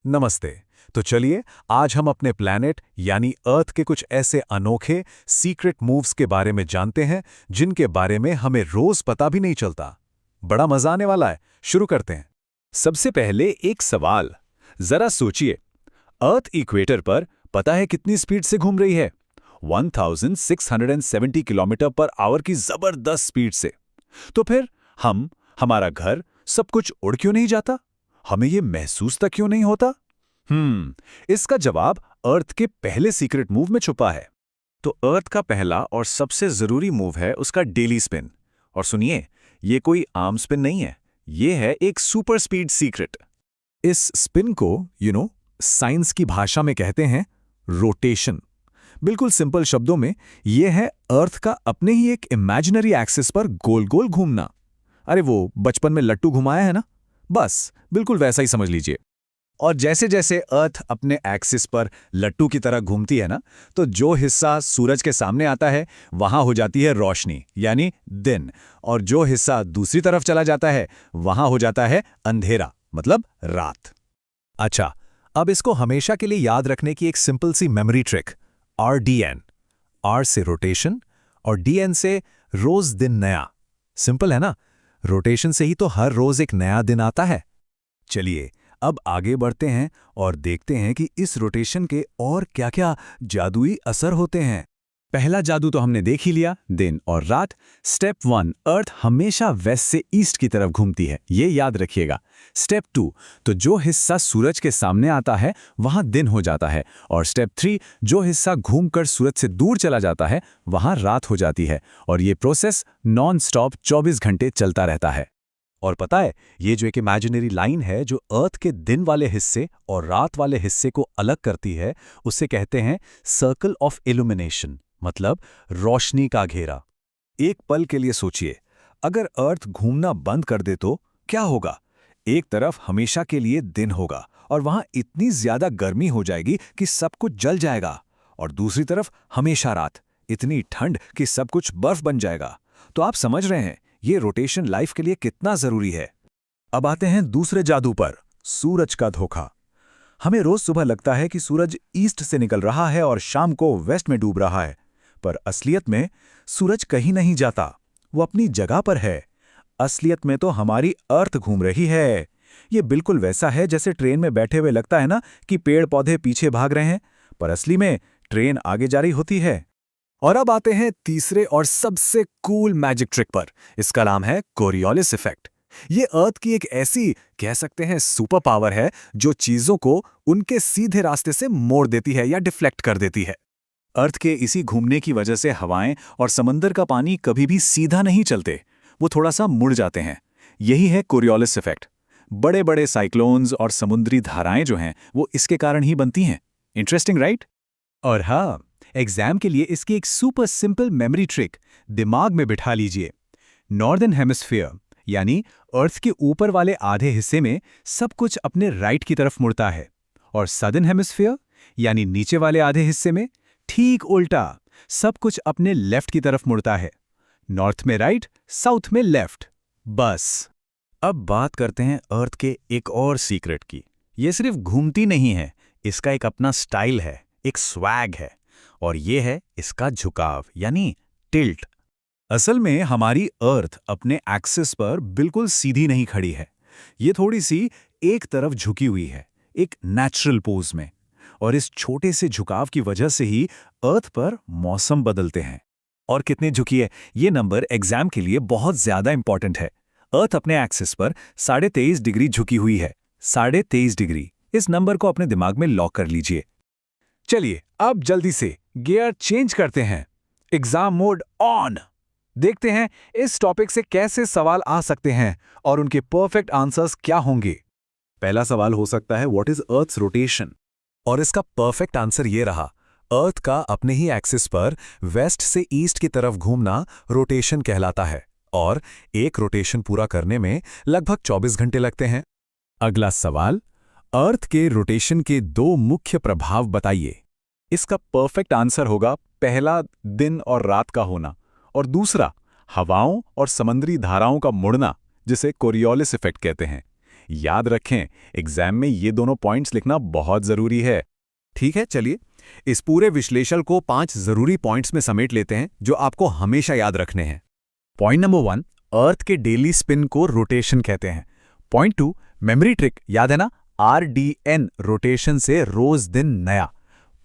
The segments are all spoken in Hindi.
नमस्ते। तो चलिए आज हम अपने प्लैनेट यानी अर्थ के कुछ ऐसे अनोखे सीक्रेट मूव्स के बारे में जानते हैं जिनके बारे में हमें रोज पता भी नहीं चलता। बड़ा मजा आने वाला है। शुरू करते हैं। सबसे पहले एक सवाल। जरा सोचिए, अर्थ इक्वेटर पर पता है कितनी स्पीड से घूम रही है? 1670 किलोमीटर पर आवर की जबरदस्त स्पीड से। तो फिर हमारा घर, सब कुछ उड़ क्यों नहीं जाता? हमें ये महसूस तक क्यों नहीं होता? इसका जवाब अर्थ के पहले सीक्रेट मूव में छुपा है। तो अर्थ का पहला और सबसे जरूरी मूव है उसका डेली स्पिन। और सुनिए, ये कोई आम स्पिन नहीं है, ये है एक सुपर स्पीड सीक्रेट। इस स्पिन को साइंस की भाषा में कहते हैं रोटेशन। बिल्कुल सिंपल शब्दों में ये है अर्थ का अपने ही एक इमेजिनरी एक्सिस पर गोल गोल घूमना। अरे वो बचपन में लट्टू घुमाया है ना, बस बिल्कुल वैसा ही समझ लीजिए। और जैसे जैसे अर्थ अपने एक्सिस पर लट्टू की तरह घूमती है ना, तो जो हिस्सा सूरज के सामने आता है वहां हो जाती है रोशनी यानी दिन, और जो हिस्सा दूसरी तरफ चला जाता है वहां हो जाता है अंधेरा मतलब रात। अच्छा, अब इसको हमेशा के लिए याद रखने की एक सिंपल सी मेमोरी ट्रिक, RDN। R से रोटेशन और DN से रोज दिन नया। सिंपल है ना? रोटेशन से ही तो हर रोज एक नया दिन आता है। चलिए अब आगे बढ़ते हैं और देखते हैं कि इस रोटेशन के और क्या-क्या जादुई असर होते हैं। पहला जादू तो हमने देख ही लिया, दिन और रात। स्टेप 1, अर्थ हमेशा वेस्ट से ईस्ट की तरफ घूमती है, ये याद रखिएगा। स्टेप 2, तो जो हिस्सा सूरज के सामने आता है वहां दिन हो जाता है। और स्टेप 3, जो हिस्सा घूमकर सूरज से दूर चला जाता है वहां रात हो जाती है। और ये प्रोसेस नॉन स्टॉप 24 घंटे चलता रहता है। और पता है, ये जो एक इमेजिनरी लाइन है जो अर्थ के दिन वाले हिस्से और रात वाले हिस्से को अलग करती है, उसे कहते हैं सर्कल ऑफ इल्यूमिनेशन, मतलब रोशनी का घेरा। एक पल के लिए सोचिए, अगर अर्थ घूमना बंद कर दे तो क्या होगा? एक तरफ हमेशा के लिए दिन होगा और वहां इतनी ज्यादा गर्मी हो जाएगी कि सब कुछ जल जाएगा, और दूसरी तरफ हमेशा रात, इतनी ठंड कि सब कुछ बर्फ बन जाएगा। तो आप समझ रहे हैं ये रोटेशन लाइफ के लिए कितना जरूरी है। अब आते हैं दूसरे जादू पर, सूरज का धोखा। हमें रोज सुबह लगता है कि सूरज ईस्ट से निकल रहा है और शाम को वेस्ट में डूब रहा है, पर असलियत में सूरज कहीं नहीं जाता, वो अपनी जगह पर है। असलियत में तो हमारी अर्थ घूम रही है। ये बिल्कुल वैसा है जैसे ट्रेन में बैठे हुए लगता है ना कि पेड़ पौधे पीछे भाग रहे हैं, पर असली में ट्रेन आगे जा रही होती है। और अब आते हैं तीसरे और सबसे कूल मैजिक ट्रिक पर। इसका नाम है कोरियोलिस इफेक्ट। ये अर्थ की एक ऐसी, कह सकते हैं, सुपर पावर है जो चीजों को उनके सीधे रास्ते से मोड़ देती है या डिफ्लेक्ट कर देती है। अर्थ के इसी घूमने की वजह से हवाएं और समंदर का पानी कभी भी सीधा नहीं चलते, वो थोड़ा सा मुड़ जाते हैं। यही है कोरियोलिस इफेक्ट। बड़े बड़े साइक्लोन्स और समुद्री धाराएं जो हैं वो इसके कारण ही बनती हैं। Interesting, right? और हाँ, एग्जाम के लिए इसकी एक सुपर सिंपल मेमोरी ट्रिक दिमाग में बिठा लीजिए। नॉर्दर्न हेमिस्फीयर यानी अर्थ के ऊपर वाले आधे हिस्से में सब कुछ अपने राइट की तरफ मुड़ता है, और सदर्न हेमिस्फीयर यानी नीचे वाले आधे हिस्से में ठीक उल्टा, सब कुछ अपने लेफ्ट की तरफ मुड़ता है। नॉर्थ में राइट, साउथ में लेफ्ट। बस। अब बात करते हैं अर्थ के एक और सीक्रेट की। ये सिर्फ घूमती नहीं है, इसका एक अपना स्टाइल है, एक स्वैग है, और ये है इसका झुकाव यानी टिल्ट। असल में हमारी अर्थ अपने एक्सिस पर बिल्कुल सीधी नहीं खड़ी है, ये थोड़ी सी एक तरफ झुकी हुई है, एक नेचुरल पोज में। और इस छोटे से झुकाव की वजह से ही अर्थ पर मौसम बदलते हैं। और कितने झुकी है, ये नंबर एग्जाम के लिए बहुत ज्यादा इंपॉर्टेंट है। अर्थ अपने एक्सिस पर 23.5 डिग्री झुकी हुई है। 23.5 डिग्री, इस नंबर को अपने दिमाग में लॉक कर लीजिए। चलिए अब जल्दी से गियर चेंज करते हैं। Exam mode on. देखते हैं इस टॉपिक से कैसे सवाल आ सकते हैं और उनके परफेक्ट आंसर्स क्या होंगे। पहला सवाल हो सकता है, व्हाट इज अर्थ्स रोटेशन? और इसका परफेक्ट आंसर ये रहा, अर्थ का अपने ही एक्सिस पर वेस्ट से ईस्ट की तरफ घूमना रोटेशन कहलाता है, और एक रोटेशन पूरा करने में लगभग 24 घंटे लगते हैं। अगला सवाल, अर्थ के रोटेशन के 2 मुख्य प्रभाव बताइए। इसका परफेक्ट आंसर होगा पहला, दिन और रात का होना, और दूसरा, हवाओं और समुद्री धाराओं का मुड़ना, जिसे कोरियोलिस इफेक्ट कहते हैं। याद रखें, एग्जाम में ये दोनों पॉइंट्स लिखना बहुत जरूरी है। ठीक है, चलिए इस पूरे विश्लेषण को 5 जरूरी पॉइंट्स में समेट लेते हैं जो आपको हमेशा याद रखने हैं। पॉइंट नंबर 1, अर्थ के डेली स्पिन को रोटेशन कहते हैं। पॉइंट 2, मेमोरी ट्रिक याद है ना, RDN, रोटेशन से रोज दिन नया।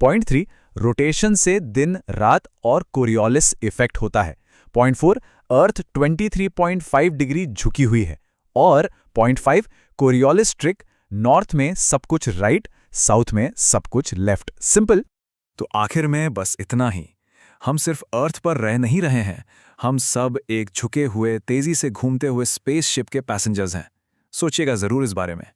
पॉइंट 3, रोटेशन से दिन रात और कोरियोलिस इफेक्ट होता है। पॉइंट 4, अर्थ 23.5 डिग्री झुकी हुई है। और पॉइंट 5, कोरियोलिस ट्रिक, नॉर्थ में सब कुछ राइट, साउथ में सब कुछ लेफ्ट। सिंपल। तो आखिर में बस इतना ही। हम सिर्फ अर्थ पर रह नहीं रहे हैं, हम सब एक झुके हुए तेजी से घूमते हुए स्पेसशिप के पैसेंजर्स हैं। सोचिएगा जरूर इस बारे में।